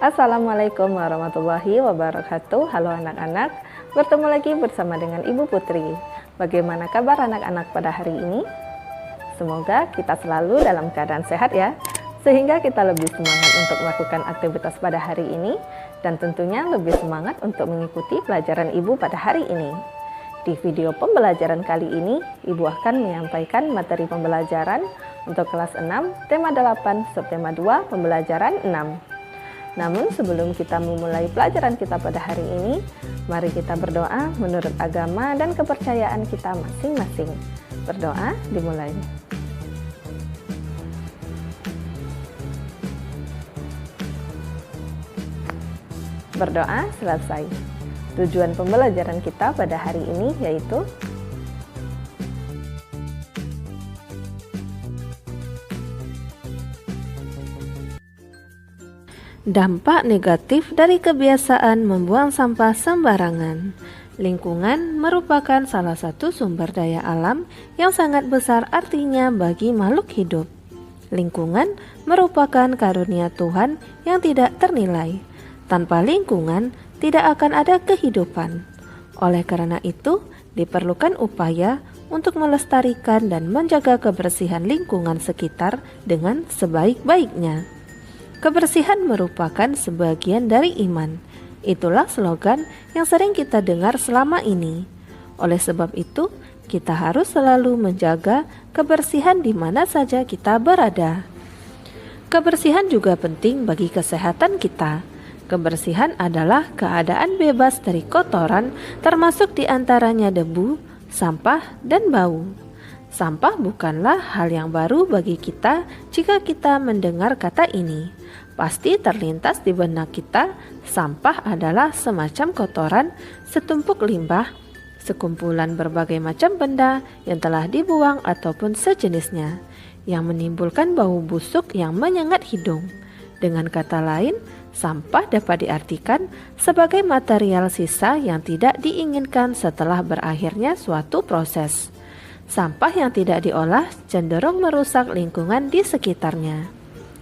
Assalamualaikum warahmatullahi wabarakatuh. Halo anak-anak, bertemu lagi bersama dengan Ibu Putri. Bagaimana kabar anak-anak pada hari ini? Semoga kita selalu dalam keadaan sehat ya, sehingga kita lebih semangat untuk melakukan aktivitas pada hari ini, dan tentunya lebih semangat untuk mengikuti pelajaran Ibu pada hari ini. Di video pembelajaran kali ini, Ibu akan menyampaikan materi pembelajaran untuk kelas 6, tema 8, subtema 2, pembelajaran 6. Namun sebelum kita memulai pelajaran kita pada hari ini, mari kita berdoa menurut agama dan kepercayaan kita masing-masing. Berdoa dimulai. Berdoa selesai. Tujuan pembelajaran kita pada hari ini yaitu dampak negatif dari kebiasaan membuang sampah sembarangan. Lingkungan merupakan salah satu sumber daya alam yang sangat besar artinya bagi makhluk hidup. Lingkungan merupakan karunia Tuhan yang tidak ternilai. Tanpa lingkungan, tidak akan ada kehidupan. Oleh karena itu, diperlukan upaya untuk melestarikan dan menjaga kebersihan lingkungan sekitar dengan sebaik-baiknya. Kebersihan merupakan sebagian dari iman. Itulah slogan yang sering kita dengar selama ini. Oleh sebab itu, kita harus selalu menjaga kebersihan di mana saja kita berada. Kebersihan juga penting bagi kesehatan kita. Kebersihan adalah keadaan bebas dari kotoran, termasuk diantaranya debu, sampah, dan bau. Sampah bukanlah hal yang baru bagi kita jika kita mendengar kata ini. Pasti terlintas di benak kita, sampah adalah semacam kotoran, setumpuk limbah, sekumpulan berbagai macam benda yang telah dibuang ataupun sejenisnya, yang menimbulkan bau busuk yang menyengat hidung. Dengan kata lain, sampah dapat diartikan sebagai material sisa yang tidak diinginkan setelah berakhirnya suatu proses. Sampah yang tidak diolah cenderung merusak lingkungan di sekitarnya.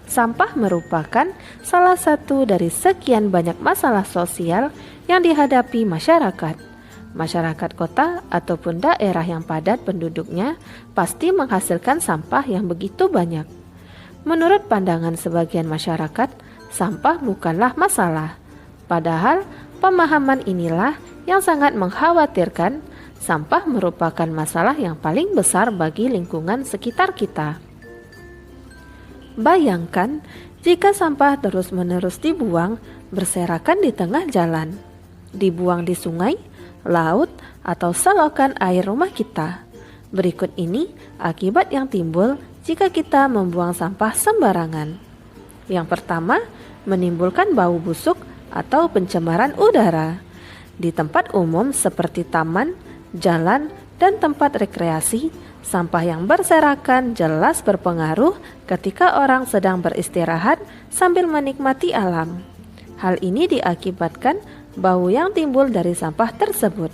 Sampah merupakan salah satu dari sekian banyak masalah sosial yang dihadapi masyarakat. Masyarakat kota ataupun daerah yang padat penduduknya pasti menghasilkan sampah yang begitu banyak. Menurut pandangan sebagian masyarakat, sampah bukanlah masalah. Padahal pemahaman inilah yang sangat mengkhawatirkan. Sampah merupakan masalah yang paling besar bagi lingkungan sekitar kita. Bayangkan jika sampah terus-menerus dibuang berserakan di tengah jalan, dibuang di sungai, laut, atau selokan air rumah kita. Berikut ini akibat yang timbul jika kita membuang sampah sembarangan. Yang pertama, menimbulkan bau busuk atau pencemaran udara. Di tempat umum seperti taman, jalan, dan tempat rekreasi, sampah yang berserakan jelas berpengaruh ketika orang sedang beristirahat sambil menikmati alam. Hal ini diakibatkan bau yang timbul dari sampah tersebut.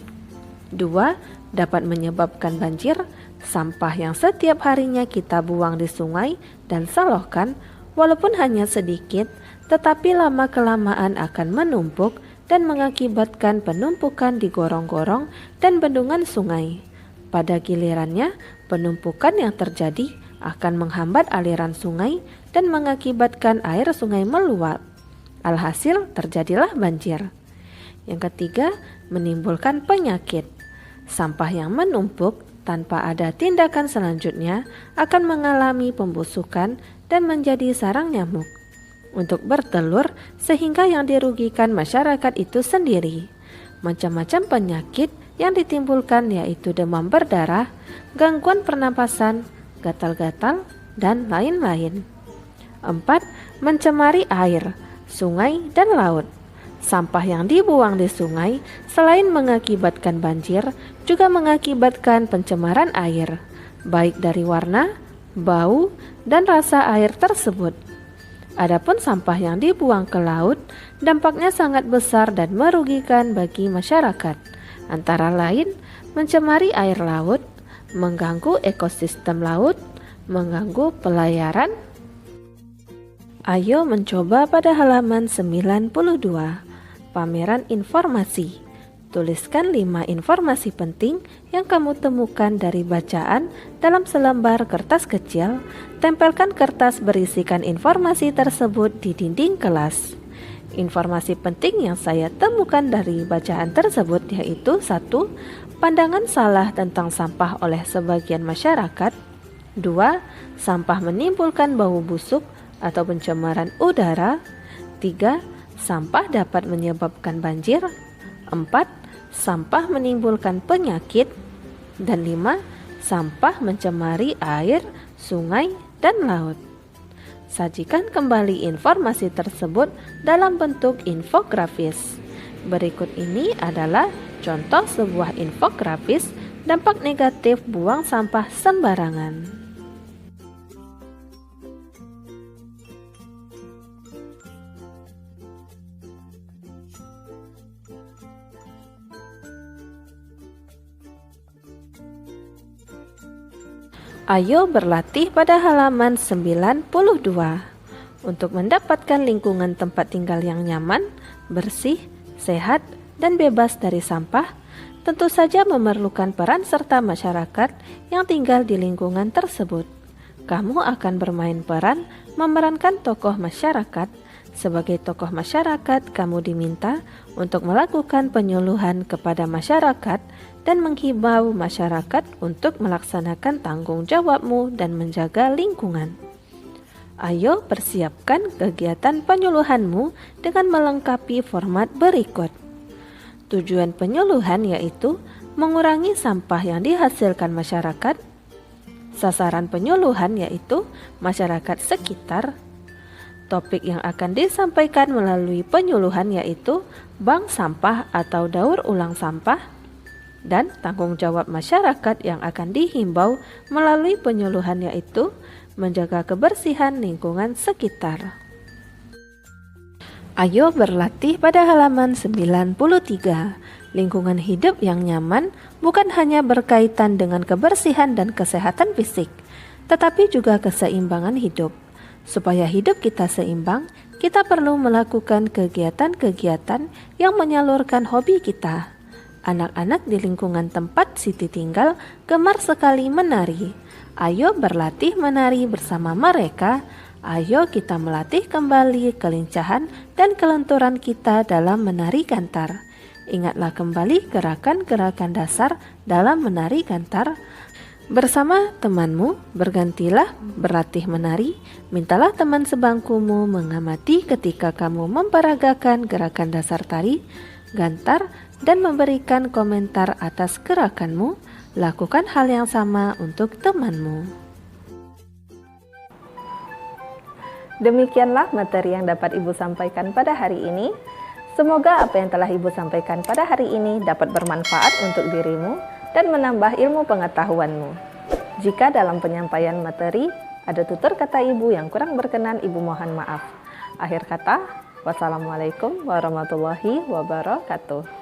2. Dapat menyebabkan banjir. Sampah yang setiap harinya kita buang di sungai dan selokan, walaupun hanya sedikit, tetapi lama-kelamaan akan menumpuk dan mengakibatkan penumpukan di gorong-gorong dan bendungan sungai. Pada gilirannya, penumpukan yang terjadi akan menghambat aliran sungai dan mengakibatkan air sungai meluap. Alhasil terjadilah banjir. Yang ketiga, menimbulkan penyakit. Sampah yang menumpuk tanpa ada tindakan selanjutnya akan mengalami pembusukan dan menjadi sarang nyamuk untuk bertelur, sehingga yang dirugikan masyarakat itu sendiri. Macam-macam penyakit yang ditimbulkan yaitu demam berdarah, gangguan pernapasan, gatal-gatal, dan lain-lain. 4. Mencemari air, sungai, dan laut. Sampah yang dibuang di sungai selain mengakibatkan banjir, juga mengakibatkan pencemaran air, baik dari warna, bau, dan rasa air tersebut. Adapun sampah yang dibuang ke laut, dampaknya sangat besar dan merugikan bagi masyarakat. Antara lain, mencemari air laut, mengganggu ekosistem laut, mengganggu pelayaran, Ayo mencoba pada halaman 92, pameran informasi. Tuliskan 5 informasi penting yang kamu temukan dari bacaan dalam selembar kertas kecil. Tempelkan kertas berisikan informasi tersebut di dinding kelas. Informasi penting yang saya temukan dari bacaan tersebut yaitu 1. Pandangan salah tentang sampah oleh sebagian masyarakat. 2. Sampah menimbulkan bau busuk atau pencemaran udara. 3. Sampah dapat menyebabkan banjir. 4. Sampah menimbulkan penyakit. Dan 5. Sampah mencemari air, sungai, dan laut. Sajikan kembali informasi tersebut dalam bentuk infografis. Berikut ini adalah contoh sebuah infografis dampak negatif buang sampah sembarangan. Ayo berlatih pada halaman 92. Untuk mendapatkan lingkungan tempat tinggal yang nyaman, bersih, sehat, dan bebas dari sampah, tentu saja memerlukan peran serta masyarakat yang tinggal di lingkungan tersebut. Kamu akan bermain peran memerankan tokoh masyarakat. Sebagai tokoh masyarakat, kamu diminta untuk melakukan penyuluhan kepada masyarakat dan menghimbau masyarakat untuk melaksanakan tanggung jawabmu dan menjaga lingkungan. Ayo persiapkan kegiatan penyuluhanmu dengan melengkapi format berikut. Tujuan penyuluhan yaitu mengurangi sampah yang dihasilkan masyarakat. Sasaran penyuluhan yaitu masyarakat sekitar. Topik yang akan disampaikan melalui penyuluhan yaitu bank sampah atau daur ulang sampah. Dan tanggung jawab masyarakat yang akan dihimbau melalui penyuluhan yaitu menjaga kebersihan lingkungan sekitar. Ayo berlatih pada halaman 93. Lingkungan hidup yang nyaman bukan hanya berkaitan dengan kebersihan dan kesehatan fisik, tetapi juga keseimbangan hidup. Supaya hidup kita seimbang, kita perlu melakukan kegiatan-kegiatan yang menyalurkan hobi kita. Anak-anak di lingkungan tempat Siti tinggal gemar sekali menari. Ayo berlatih menari bersama mereka. Ayo kita melatih kembali kelincahan dan kelenturan kita dalam menari gantar. Ingatlah kembali gerakan-gerakan dasar dalam menari gantar. Bersama temanmu, bergantilah berlatih menari. Mintalah teman sebangkumu mengamati ketika kamu memperagakan gerakan dasar tari, gantar, dan memberikan komentar atas gerakanmu. Lakukan hal yang sama untuk temanmu. Demikianlah materi yang dapat Ibu sampaikan pada hari ini. Semoga apa yang telah Ibu sampaikan pada hari ini dapat bermanfaat untuk dirimu dan menambah ilmu pengetahuanmu. Jika dalam penyampaian materi ada tutur kata Ibu yang kurang berkenan, Ibu mohon maaf. Akhir kata, wassalamualaikum warahmatullahi wabarakatuh.